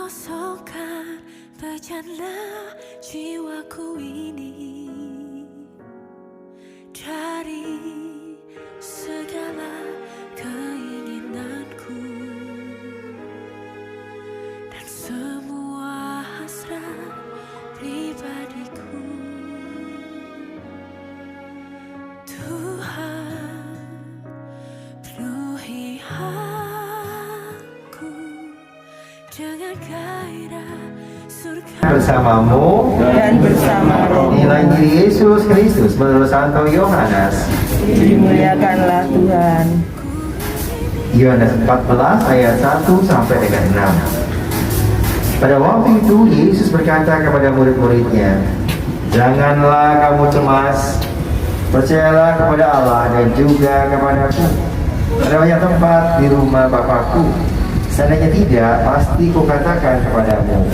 kosongkan bejana jiwaku ini dari segala keinginanku dan semua hasrat pribadiku. Tuhan, penuhi aku dengan gairah surga bersamamu dan bersama roh. Inilah Injil Yesus Kristus menurut Santo Yohanes. Dimuliakanlah Tuhan. Yohanes 14 ayat 1 sampai dengan 6. Pada waktu itu Yesus berkata kepada murid-muridnya, "Janganlah kamu cemas, percayalah kepada Allah dan juga kepadaku. Ada banyak tempat di rumah Bapakku. Seandainya tidak, pasti kukatakan kepadamu.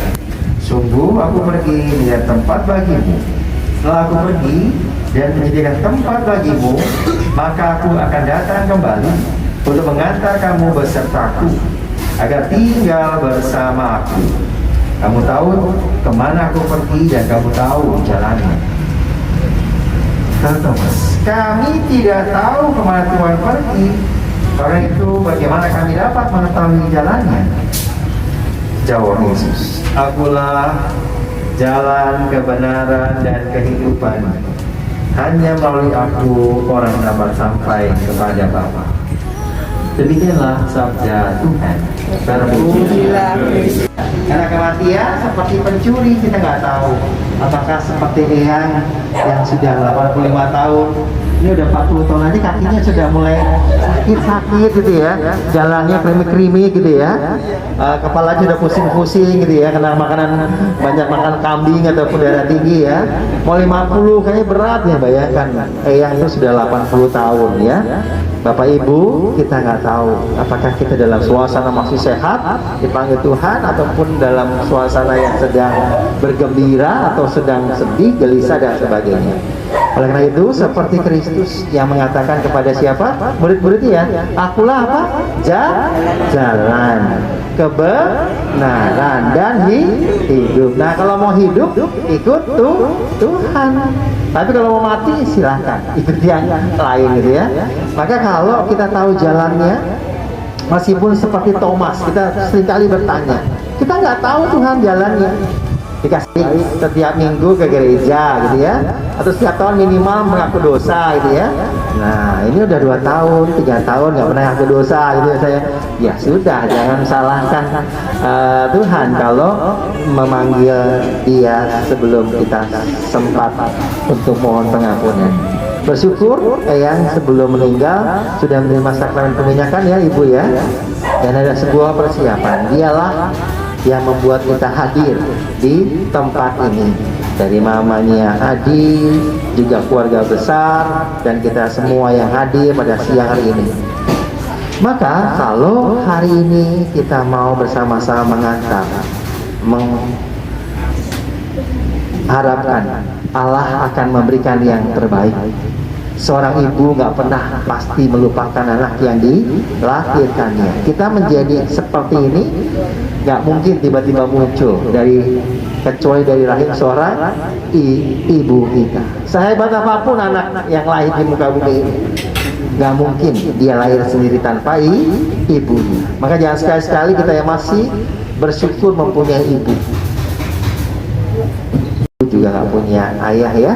Sungguh aku pergi menyediakan tempat bagimu. Setelah aku pergi dan menyediakan tempat bagimu, maka aku akan datang kembali untuk mengantar kamu besertaku, agar tinggal bersama aku. Kamu tahu kemana aku pergi dan kamu tahu jalannya." Kata Thomas, "Kami tidak tahu kemana Tuhan pergi. Karena itu bagaimana kami dapat mengetahui jalannya?" Jawab Yesus, "Akulah jalan, kebenaran, dan kehidupan. Hanya melalui aku orang dapat sampai kepada Bapa." Demikianlah sabda Tuhan. Pujilah Kristus. Karena kematian seperti pencuri, kita nggak tahu apakah seperti Eyang yang sudah 85 tahun, ini udah 40 tahun aja kakinya sudah mulai sakit-sakit gitu ya, jalannya krimi-krimi gitu ya, kepalanya sudah pusing-pusing gitu ya, karena banyak makan kambing ataupun darah tinggi ya. Mau 50 kayaknya berat ya, bayangkan Eyang itu sudah 80 tahun ya. Bapak Ibu, kita nggak tahu apakah kita dalam suasana masih sehat dipanggil Tuhan, ataupun dalam suasana yang sedang bergembira atau sedang sedih, gelisah dan sebagainya. Oleh karena itu, seperti Kristus yang mengatakan kepada siapa? Murid-muridnya, "Akulah apa? Jalan, kebenaran, dan hidup." Nah, kalau mau hidup, ikut Tuhan. Tapi kalau mau mati, silahkan ikut yang lain gitu ya. Maka kalau kita tahu jalannya, meskipun seperti Thomas, kita seringkali bertanya, kita nggak tahu Tuhan jalannya. Dikasih setiap minggu ke gereja gitu ya, atau setiap tahun minimal mengaku dosa gitu ya. Nah, ini udah 2 tahun, 3 tahun nggak pernah mengaku dosa gitu ya. Saya, ya sudah, jangan salahkan Tuhan kalau memanggil Dia sebelum kita sempat untuk mohon pengampunan. Bersyukur Eyang sebelum meninggal sudah menerima sakramen peminyakan ya Ibu ya, dan ada sebuah persiapan. Dialah yang membuat kita hadir di tempat ini, dari mamanya Adi, juga keluarga besar, dan kita semua yang hadir pada siang hari ini. Maka kalau hari ini kita mau bersama-sama mengantar, mengharapkan Allah akan memberikan yang terbaik. Seorang ibu nggak pernah pasti melupakan anak yang dilahirkannya. Kita menjadi seperti ini nggak mungkin tiba-tiba muncul kecuali dari rahim seorang ibu kita. Sehebat apapun anak yang lahir di muka bumi ini, nggak mungkin dia lahir sendiri tanpa ibunya. Maka jangan sekali-sekali kita yang masih bersyukur mempunyai ibu. Juga nggak punya ayah ya.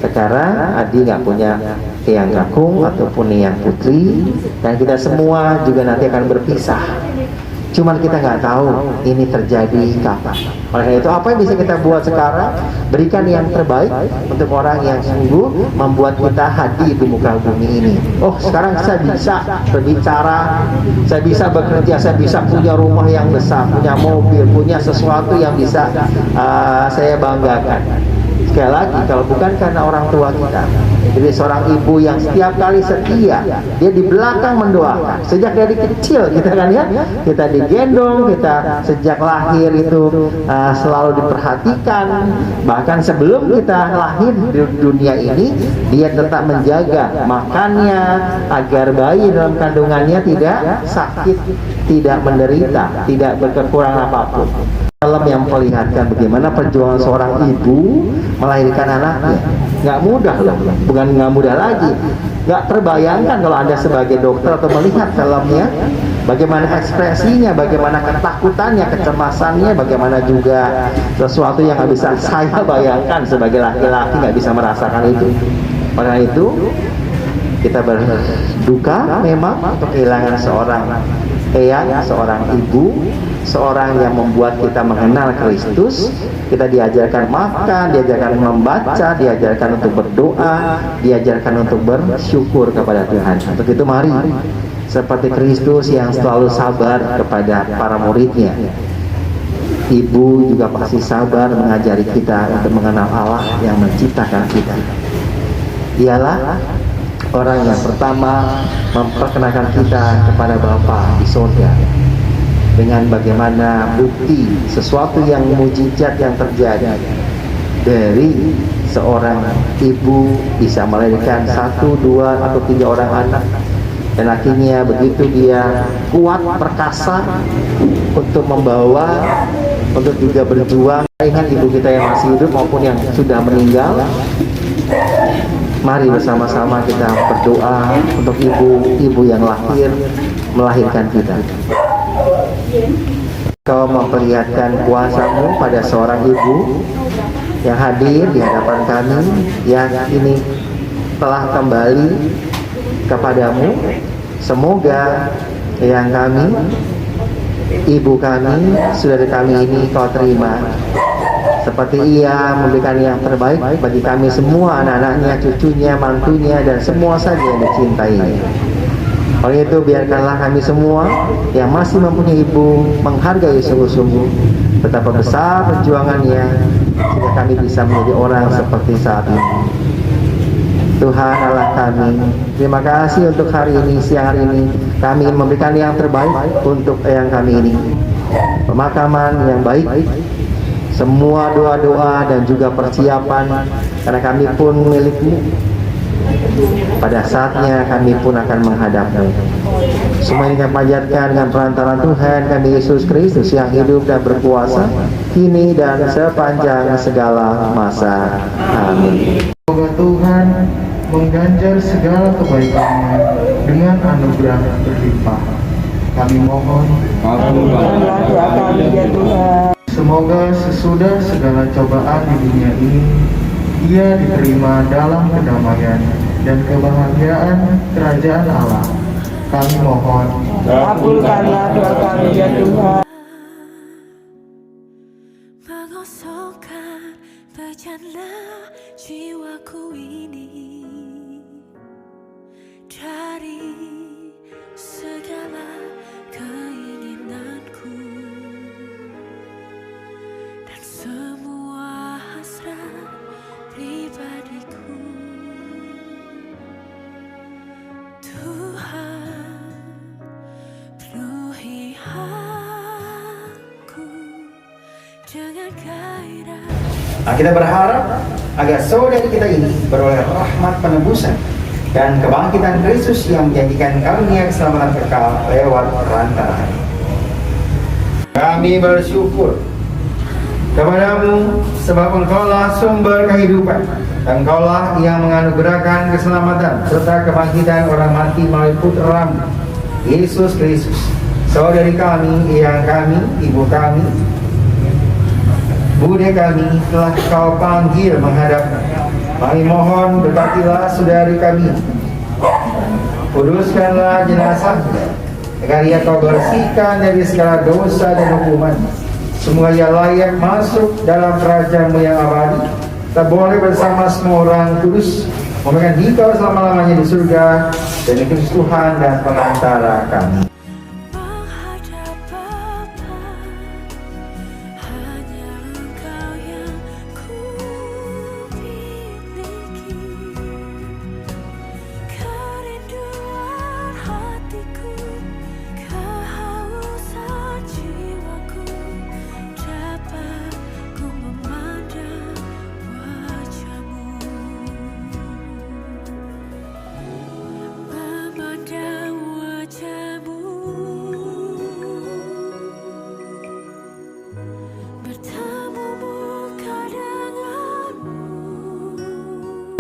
Sekarang Adi nggak punya Eyang Kakung ataupun Eyang Putri, dan kita semua juga nanti akan berpisah. Cuman kita nggak tahu ini terjadi kapan. Oleh karena itu, apa yang bisa kita buat sekarang? Berikan yang terbaik untuk orang yang sungguh membuat kita hadir di muka bumi ini. Oh, sekarang saya bisa berbicara, saya bisa bekerja, saya bisa punya rumah yang besar, punya mobil, punya sesuatu yang bisa saya banggakan. Sekali lagi, kalau bukan karena orang tua kita, jadi seorang ibu yang setiap kali setia, dia di belakang mendoakan sejak dari kecil, kita kan ya, kita digendong, kita sejak lahir itu selalu diperhatikan, bahkan sebelum kita lahir di dunia ini, dia tetap menjaga makannya agar bayi dalam kandungannya tidak sakit, tidak menderita, tidak berkekurangan apapun. Film yang memperlihatkan bagaimana perjuangan seorang ibu melahirkan anaknya. Nggak mudah loh, bukan nggak mudah lagi. Nggak terbayangkan kalau Anda sebagai dokter atau melihat filmnya, bagaimana ekspresinya, bagaimana ketakutannya, kecemasannya, bagaimana juga sesuatu yang nggak bisa saya bayangkan sebagai laki-laki, nggak bisa merasakan itu. Karena itu kita berduka memang untuk kehilangan seorang eyang, seorang ibu, seorang yang membuat kita mengenal Kristus. Kita diajarkan makan, diajarkan membaca, diajarkan untuk berdoa, diajarkan untuk bersyukur kepada Tuhan. Untuk itu mari seperti Kristus yang selalu sabar kepada para muridnya, ibu juga pasti sabar mengajari kita untuk mengenal Allah yang menciptakan kita. Ialah orang yang pertama memperkenalkan kita kepada Bapa di surga, dengan bagaimana bukti sesuatu yang mujizat yang terjadi dari seorang ibu bisa melahirkan 1, 2, atau 3 orang anak, dan akhirnya begitu dia kuat perkasa untuk membawa, untuk juga berjuang. Ingat ibu kita yang masih hidup maupun yang sudah meninggal. Mari bersama-sama kita berdoa untuk ibu-ibu yang melahirkan kita. Kau memperlihatkan kuasa-Mu pada seorang ibu yang hadir di hadapan kami, yang ini telah kembali kepadamu. Semoga yang kami, ibu kami, saudara kami ini Kau terima, seperti ia memberikan yang terbaik bagi kami semua, anak-anaknya, cucunya, mantunya, dan semua saja yang dicintainya. Oleh itu biarkanlah kami semua yang masih mempunyai ibu menghargai sungguh-sungguh betapa besar perjuangannya, sehingga kami bisa menjadi orang seperti saat ini. Tuhan Allah kami, terima kasih untuk hari ini, siang hari ini kami ingin memberikan yang terbaik untuk eyang kami ini, pemakaman yang baik, semua doa-doa dan juga persiapan, karena kami pun milik-Mu. Pada saatnya kami pun akan menghadap-Mu. Semua ini kami panjatkan dengan perantaraan Tuhan kami Yesus Kristus yang hidup dan berkuasa kini dan sepanjang segala masa. Amin. Semoga Tuhan mengganjar segala kebaikannya dengan anugerah berlimpah. Kami mohon, Kabulkanlah doa kami ya Tuhan. semoga sesudah segala cobaan di dunia ini, ia diterima dalam kedamaian dan kebahagiaan kerajaan Allah. Kami mohon, Kabulkanlah doa kami ya Tuhan. mengosongkan bejana jiwaku ini dari segala keinginanku dan semua hasrat pribadiku. Tuhan, penuhi aku dengan gairah. Kita berharap agar saudari kita ini beroleh rahmat penebusan dan kebangkitan Kristus yang menjanjikan karunia keselamatan kekal lewat perantaraan. Kami bersyukur kepadamu sebab Engkaulah sumber kehidupan, dan Engkaulah yang menganugerahkan keselamatan serta kebangkitan orang mati melalui Putra-Mu Yesus Kristus. Saudari kami, eyang kami, ibu kami, Bude kami telah Kau panggil menghadap. Kami mohon berkatilah saudari kami, kuduskanlah jenazahnya agar ia Kau bersihkan dari segala dosa dan hukuman. Semoga ia layak masuk dalam kerajaan-Mu yang abadi. Kita boleh bersama semua orang kudus memberikan hikau selama-lamanya di surga, dan Kristus Tuhan dan pengantara kami. Menghadap Bapa, hanya Engkau yang ku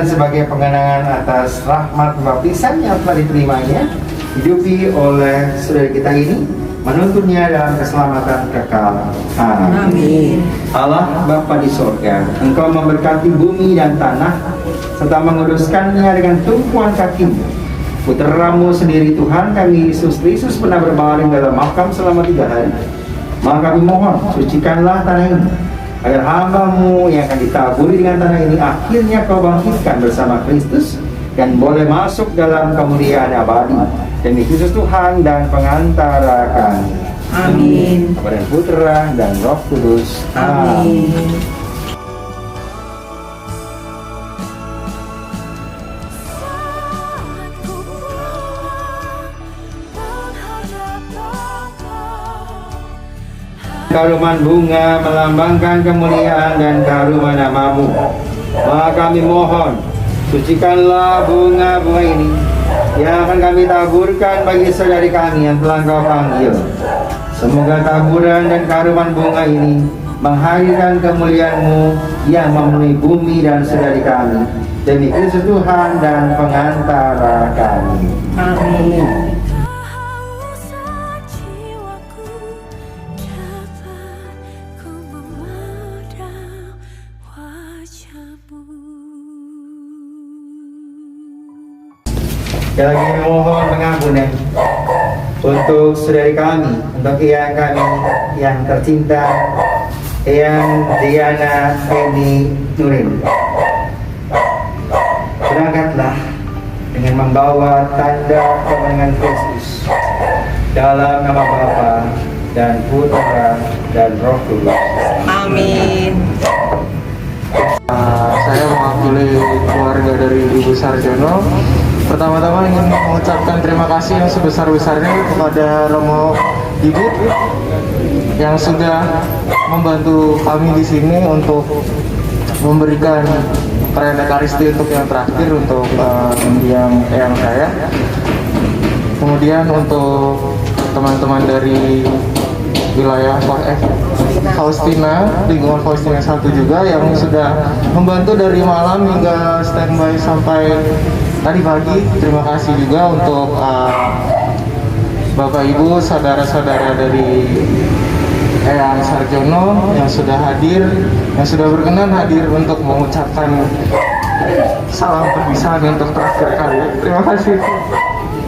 Sebagai pengenangan atas rahmat baptisan yang telah diterimanya, hidupi oleh saudara kita ini, menuntunnya dalam keselamatan kekal. Amin. Allah Bapa di sorga, Engkau memberkati bumi dan tanah, serta menguruskannya dengan tumpuan kaki-Mu. Putra-Mu sendiri Tuhan kami Yesus Kristus pernah berbaring dalam makam selama 3 hari. Maka kami mohon, sucikanlah tanah ini, agar hamba-Mu yang akan ditaburi dengan tanah ini akhirnya Kau bangkitkan bersama Kristus dan boleh masuk dalam kemuliaan abadi. Demi Kristus Tuhan dan pengantara kami. Amin. Kepada Putra dan Roh Kudus. Amin. Saat ku pulang menghadap Bapa, Karuman bunga melambangkan kemuliaan dan karuman nama-Mu. Maka kami mohon, sucikanlah bunga-bunga ini yang akan kami taburkan bagi saudari kami yang telah Kau panggil. Semoga taburan dan karuman bunga ini menghadirkan kemuliaan-Mu yang memenuhi bumi dan saudari kami. Demi Kristus Tuhan dan pengantara kami. Amin. kehausan jiwaku dapat ku memandang wajah-Mu. Sekali lagi mohon pengampunan untuk saudari kami, untuk yang kami yang tercinta, yang Diana Eni Nurin. Berangkatlah dengan membawa tanda kemenangan Kristus dalam nama Bapa dan Putra dan Roh Kudus. Amin. Saya mewakili keluarga dari Ibu Sarjono. Pertama-tama ingin mengucapkan terima kasih yang sebesar-besarnya kepada Romo Ibu yang sudah membantu kami di sini untuk memberikan perayaan Ekaristi untuk yang terakhir untuk yang saya. Kemudian untuk teman-teman dari wilayah Faustina, lingkungan Faustina 1 juga yang sudah membantu dari malam hingga standby sampai tadi pagi. Terima kasih juga untuk Bapak Ibu, saudara-saudara dari Eyang Sarjono yang sudah hadir, yang sudah berkenan hadir untuk mengucapkan salam perpisahan untuk terakhir kali. Terima kasih.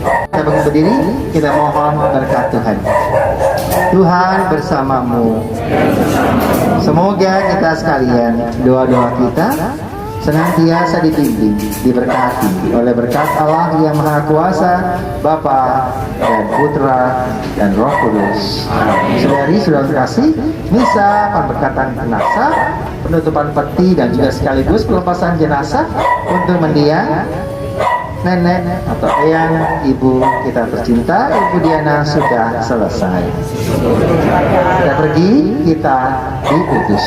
Kita bangun berdiri, kita mohon berkat Tuhan. Tuhan bersamamu. Semoga kita sekalian, doa-doa kita senantiasa dibimbing, diberkati oleh berkat Allah yang Maha Kuasa, Bapa dan Putra dan Roh Kudus. Saudari-saudara kasih, misa pemberkatan jenazah, penutupan peti dan juga sekaligus pelepasan jenazah untuk mendiang nenek atau eyang ibu kita tercinta, Ibu Diana, sudah selesai. Kita pergi, kita diutus.